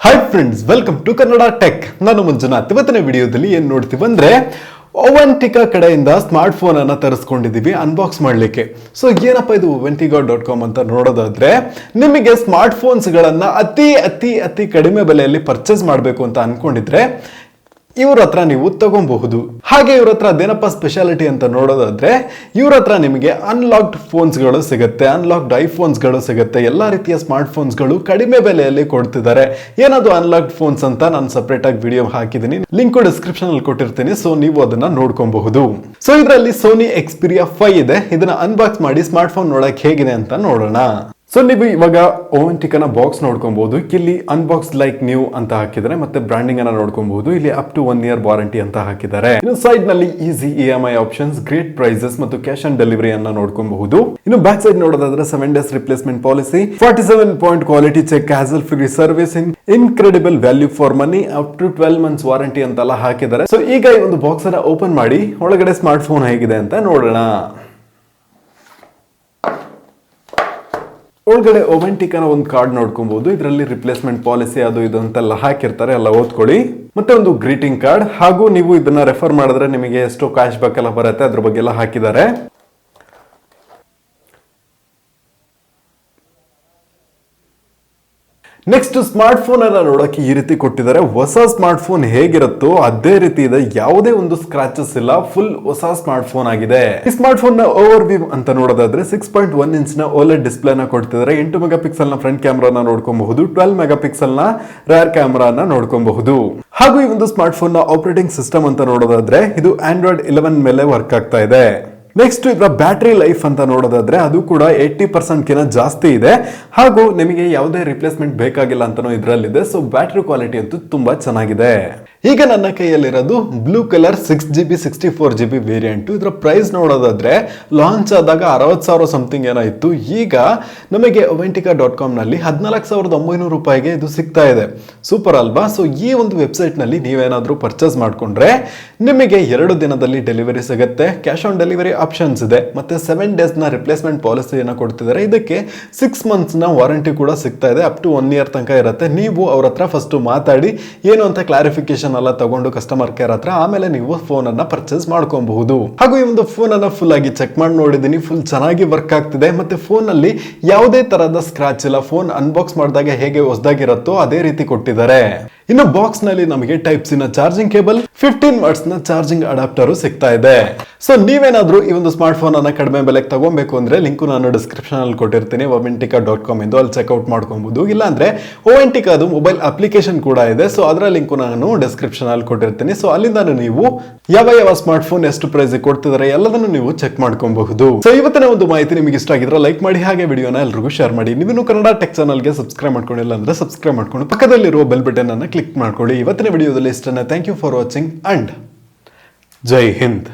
Hi friends, welcome to Kannada tech. ನಾನು ಮಂಜುನಾಥ್. ಇವತ್ತಿನ ವಿಡಿಯೋದಲ್ಲಿ ಏನ್ ನೋಡ್ತೀವಿ ಅಂದ್ರೆ ಓವೆಂಟಿಕಾ ಕಡೆಯಿಂದ ಸ್ಮಾರ್ಟ್ ಫೋನ್ ಅನ್ನ ತರಿಸ್ಕೊಂಡಿದೀವಿ ಅನ್ಬಾಕ್ಸ್ ಮಾಡ್ಲಿಕ್ಕೆ. ಸೊ ಏನಪ್ಪ ಇದು oventica.com ಅಂತ ನೋಡೋದಾದ್ರೆ, ನಿಮಗೆ ಸ್ಮಾರ್ಟ್ ಫೋನ್ಸ್ ಗಳನ್ನ ಅತಿ ಅತಿ ಅತಿ ಕಡಿಮೆ ಬೆಲೆಯಲ್ಲಿ ಪರ್ಚೇಸ್ ಮಾಡಬೇಕು ಅಂತ ಅನ್ಕೊಂಡಿದ್ರೆ ಇವ್ರ ಹತ್ರ ನೀವು ತಗೊಬಹುದು. ಹಾಗೆ ಇವ್ರ ಹತ್ರ ಅದೇನಪ್ಪ ಸ್ಪೆಷಾಲಿಟಿ ಅಂತ ನೋಡೋದಾದ್ರೆ, ಇವ್ರ ಹತ್ರ ನಿಮಗೆ ಅನ್ಲಾಕ್ಡ್ ಫೋನ್ಸ್ ಗಳು ಸಿಗುತ್ತೆ, ಅನ್ಲಾಕ್ಡ್ ಐಫೋನ್ಸ್ ಗಳು ಸಿಗುತ್ತೆ, ಎಲ್ಲಾ ರೀತಿಯ ಸ್ಮಾರ್ಟ್ ಫೋನ್ಸ್ ಗಳು ಕಡಿಮೆ ಬೆಲೆಯಲ್ಲಿ ಕೊಡ್ತಿದ್ದಾರೆ. ಏನದು ಅನ್ಲಾಕ್ಡ್ ಫೋನ್ಸ್ ಅಂತ ನಾನು ಸಪರೇಟ್ ಆಗಿ ವಿಡಿಯೋ ಹಾಕಿದ್ದೀನಿ, ಲಿಂಕ್ ಡಿಸ್ಕ್ರಿಪ್ಷನ್ ಅಲ್ಲಿ ಕೊಟ್ಟಿರ್ತೀನಿ. ಸೊ ನೀವು ಅದನ್ನ ನೋಡ್ಕೊಬಹುದು. ಸೊ ಇದರಲ್ಲಿ ಸೋನಿ Xperia 5 ಇದೆ. ಇದನ್ನ ಅನ್ಬಾಕ್ಸ್ ಮಾಡಿ ಸ್ಮಾರ್ಟ್ ಫೋನ್ ನೋಡಕ್ ಹೇಗಿದೆ ಅಂತ ನೋಡೋಣ. ಸೊ ನೀವು ಇವಾಗ ಓವೆಂಟಿಕಾನ ಬಾಕ್ಸ್ ನೋಡ್ಕೊಬಹುದು. ಇಲ್ಲಿ ಅನ್ಬಾಕ್ಸ್ ಲೈಕ್ ನ್ಯೂ ಅಂತ ಹಾಕಿದರೆ, ಮತ್ತೆ ಬ್ರಾಂಡಿಂಗ್ ಅನ್ನ ನೋಡ್ಕೊಬಹುದು. ಇಲ್ಲಿ ಅಪ್ ಟು 1 year ವಾರಂಟಿ ಅಂತ ಹಾಕಿದ್ದಾರೆ. ಇನ್ನು ಸೈಡ್ ನಲ್ಲಿ easy EMI options, great prices ಮತ್ತು ಕ್ಯಾಶ್ ಆನ್ ಡೆಲಿವರಿ ಅನ್ನ ನೋಡ್ಕೊಬಹುದು. ಇನ್ನು ಬ್ಯಾಕ್ ಸೈಡ್ ನೋಡೋದಾದ್ರೆ 7 days replacement policy, 47 point quality check, hassle free service, incredible value for money, up to 12 months warranty ಅಂತೆಲ್ಲ ಹಾಕಿದ್ದಾರೆ. ಸೊ ಈಗ ಈ ಒಂದು ಬಾಕ್ಸ್ ಅನ್ನ ಓಪನ್ ಮಾಡಿ ಒಳಗಡೆ ಸ್ಮಾರ್ಟ್ ಫೋನ್ ಹೇಗಿದೆ ಅಂತ ನೋಡೋಣ. ಒಳಗಡೆ ಓವೆಂಟಿಕಾನ ಒಂದು ಕಾರ್ಡ್ ನೋಡ್ಕೊಬಹುದು. ಇದರಲ್ಲಿ ರಿಪ್ಲೇಸ್ಮೆಂಟ್ ಪಾಲಿಸಿ ಅದು ಇದು ಅಂತೆಲ್ಲ ಹಾಕಿರ್ತಾರೆ, ಎಲ್ಲ ಓದ್ಕೊಳ್ಳಿ. ಮತ್ತೆ ಒಂದು ಗ್ರೀಟಿಂಗ್ ಕಾರ್ಡ್, ಹಾಗೂ ನೀವು ಇದನ್ನ ರೆಫರ್ ಮಾಡಿದ್ರೆ ನಿಮಗೆ ಎಷ್ಟು ಕ್ಯಾಶ್ ಬ್ಯಾಕ್ ಎಲ್ಲ ಬರುತ್ತೆ ಅದ್ರ ಬಗ್ಗೆ ಎಲ್ಲ ಹಾಕಿದ್ದಾರೆ. ನೆಕ್ಸ್ಟ್ ಸ್ಮಾರ್ಟ್ ಫೋನ್ ಅನ್ನ ನೋಡಕ್ಕೆ ಈ ರೀತಿ ಕೊಟ್ಟಿದ್ದಾರೆ. ಹೊಸ ಸ್ಮಾರ್ಟ್ ಫೋನ್ ಹೇಗಿರುತ್ತೋ ಅದೇ ರೀತಿ ಇದೆ, ಯಾವುದೇ ಒಂದು ಸ್ಕ್ರಾಚಸ್ ಇಲ್ಲ, ಫುಲ್ ಹೊಸ ಸ್ಮಾರ್ಟ್ ಫೋನ್ ಆಗಿದೆ. ಈ ಸ್ಮಾರ್ಟ್ ಫೋನ್ ನ ಓವರ್ ವ್ಯೂ ಅಂತ ನೋಡೋದಾದ್ರೆ 6.1 inch ನ OLED ಡಿಸ್ಪ್ಲೇ ನ ಕೊಡ್ತಿದ್ದಾರೆ. 8 MP ನ ಫ್ರಂಟ್ ಕ್ಯಾಮ್ರಾನ ನೋಡ್ಕೊಬಹುದು, 12 MP ನ ರೇರ್ ಕ್ಯಾಮ್ರಾನ ನೋಡ್ಕೊಬಹುದು. ಹಾಗೂ ಈ ಒಂದು ಸ್ಮಾರ್ಟ್ ಫೋನ್ ನ ಆಪರೇಟಿಂಗ್ ಸಿಸ್ಟಮ್ ಅಂತ ನೋಡೋದಾದ್ರೆ ಇದು Android 11 ಮೇಲೆ ವರ್ಕ್ ಆಗ್ತಾ ಇದೆ. ನೆಕ್ಸ್ಟ್ ಇದರ ಬ್ಯಾಟರಿ ಲೈಫ್ ಅಂತ ನೋಡೋದಾದ್ರೆ ಅದು ಕೂಡ 80% ಕಿಂತ ಜಾಸ್ತಿ ಇದೆ. ಹಾಗೂ ನಿಮಗೆ ಯಾವುದೇ ರಿಪ್ಲೇಸ್ಮೆಂಟ್ ಬೇಕಾಗಿಲ್ಲ ಅಂತಾನೂ ಇದರಲ್ಲಿದೆ. ಸೊ ಬ್ಯಾಟರಿ ಕ್ವಾಲಿಟಿ ಅಂತೂ ತುಂಬಾ ಚೆನ್ನಾಗಿದೆ. ಈಗ ನನ್ನ ಕೈಯಲ್ಲಿರೋದು blue colour 6GB 64GB variant. ಇದರ ಪ್ರೈಸ್ ನೋಡೋದಾದ್ರೆ ಲಾಂಚ್ ಆದಾಗ 60,000 ಸಮಥಿಂಗ್ ಏನೋ ಇತ್ತು. ಈಗ ನಮಗೆ oventica.com ನಲ್ಲಿ 14,900 ರೂಪಾಯಿಗೆ ಇದು ಸಿಗ್ತಾ ಇದೆ. ಸೂಪರ್ ಅಲ್ವಾ? ಸೊ ಈ ಒಂದು ವೆಬ್ಸೈಟ್ ನಲ್ಲಿ ನೀವೇನಾದ್ರೂ ಪರ್ಚೇಸ್ ಮಾಡ್ಕೊಂಡ್ರೆ ನಿಮಗೆ 2 ದಿನದಲ್ಲಿ ಡೆಲಿವರಿ ಸಿಗುತ್ತೆ. ಕ್ಯಾಶ್ ಆನ್ ಡೆಲಿವರಿ ಆಪ್ಷನ್ಸ್ ಇದೆ. ಮತ್ತೆ 7 days ನ ರಿಪ್ಲೇಸ್ಮೆಂಟ್ ಪಾಲಿಸಿಯನ್ನ ಕೊಡ್ತಿದ್ದಾರೆ. ಇದಕ್ಕೆ 6 months ನ ವಾರಂಟಿ ಕೂಡ ಸಿಗ್ತಾ ಇದೆ. ಅಪ್ ಟು 1 year ತನಕ ಇರುತ್ತೆ. ನೀವು ಅವ್ರ ಹತ್ರ ಫಸ್ಟ್ ಮಾತಾಡಿ ಏನು ಅಂತ ಕ್ಲಾರಿಫಿಕೇಶನ್ ಎಲ್ಲ ತಗೊಂಡು ಕಸ್ಟಮರ್ ಕೇರ್ ಹತ್ರ, ಆಮೇಲೆ ನೀವು ಫೋನ್ ಅನ್ನ ಪರ್ಚೇಸ್ ಮಾಡ್ಕೊಬಹುದು. ಹಾಗೂ ಈ ಒಂದು ಫೋನ್ ಅನ್ನ ಫುಲ್ ಆಗಿ ಚೆಕ್ ಮಾಡಿ ನೋಡಿದೀನಿ, ಫುಲ್ ಚೆನ್ನಾಗಿ ವರ್ಕ್ ಆಗ್ತಿದೆ. ಮತ್ತೆ ಫೋನ್ ಅಲ್ಲಿ ಯಾವುದೇ ತರಹದ ಸ್ಕ್ರಾಚ್ ಇಲ್ಲ. ಫೋನ್ ಅನ್ಬಾಕ್ಸ್ ಮಾಡಿದಾಗ ಹೇಗೆ ಹೊಸದಾಗಿರುತ್ತೋ ಅದೇ ರೀತಿ ಕೊಟ್ಟಿದ್ದಾರೆ. ಇನ್ನು ಬಾಕ್ಸ್ ನಲ್ಲಿ ನಮಗೆ ಟೈಪ್ ಸಿ ನ ಚಾರ್ಜಿಂಗ್ ಕೇಬಲ್, 15 watts ನ ಚಾರ್ಜಿಂಗ್ ಅಡಾಪ್ಟರ್ ಸಿಗ್ತಾ ಇದೆ. ಸೊ ನೀವೇನಾದ್ರೂ ಈ ಒಂದು ಸ್ಮಾರ್ಟ್ ಫೋನ್ ಅನ್ನ ಕಡಿಮೆ ಬೆಲೆಗೆ ತಗೋಬೇಕು ಅಂದ್ರೆ ಲಿಂಕ್ ನಾನು ಡಿಸ್ಕ್ರಿಪ್ಷನ್ ಅಲ್ಲಿ ಕೊಟ್ಟಿರ್ತೀನಿ, oventica.com ಎಂದು ಅಲ್ಲಿ ಚೆಕ್ಔಟ್ ಮಾಡ್ಕೊಬಹುದು. ಇಲ್ಲಾಂದ್ರೆ ಓವೆಂಟಿಕಾ ಅದು ಮೊಬೈಲ್ ಅಪ್ಲಿಕೇಶನ್ ಕೂಡ ಇದೆ. ಸೊ ಅದರ ಲಿಂಕ್ ನಾನು ಡಿಸ್ಕ್ರಿಪ್ಷನ್ ಅಲ್ಲಿ ಕೊಟ್ಟಿರ್ತೀನಿ. ಸೊ ಅಲ್ಲಿಂದ ನೀವು ಯಾವ ಸ್ಮಾರ್ಟ್ ಫೋನ್ ಎಷ್ಟು ಪ್ರೈಸ್ ಕೊಡ್ತಿದ್ದಾರೆ ಎಲ್ಲದನ್ನು ನೀವು ಚೆಕ್ ಮಾಡ್ಕೊಬಹುದು. ಸೊ ಇವತ್ತಿನ ಒಂದು ಮಾಹಿತಿ ನಿಮಗೆ ಇಷ್ಟ ಆಗಿದ್ರೆ ಲೈಕ್ ಮಾಡಿ, ಹಾಗೆ ವಿಡಿಯೋನ ಎಲ್ರಿಗೂ ಶೇರ್ ಮಾಡಿ. ನೀವು ಕನ್ನಡ ಟೆಕ್ ಚಾನಲ್ಗೆ ಸಬ್ಸ್ಕ್ರೈಬ್ ಮಾಡ್ಕೊಂಡಿಲ್ಲ ಅಂದ್ರೆ ಸಬ್ಸ್ಕ್ರೈಬ್ ಮಾಡ್ಕೊಂಡು ಪಕ್ಕದಲ್ಲಿರುವ ಬೆಲ್ ಬಟನ್ ಅನ್ನು ಕ್ಲಿಕ್ ಮಾಡ್ಕೊಳ್ಳಿ. ಇವತ್ತಿನ ವಿಡಿಯೋದಲ್ಲಿ ಇಷ್ಟನ್ನ. Thank you for watching and Jai Hind.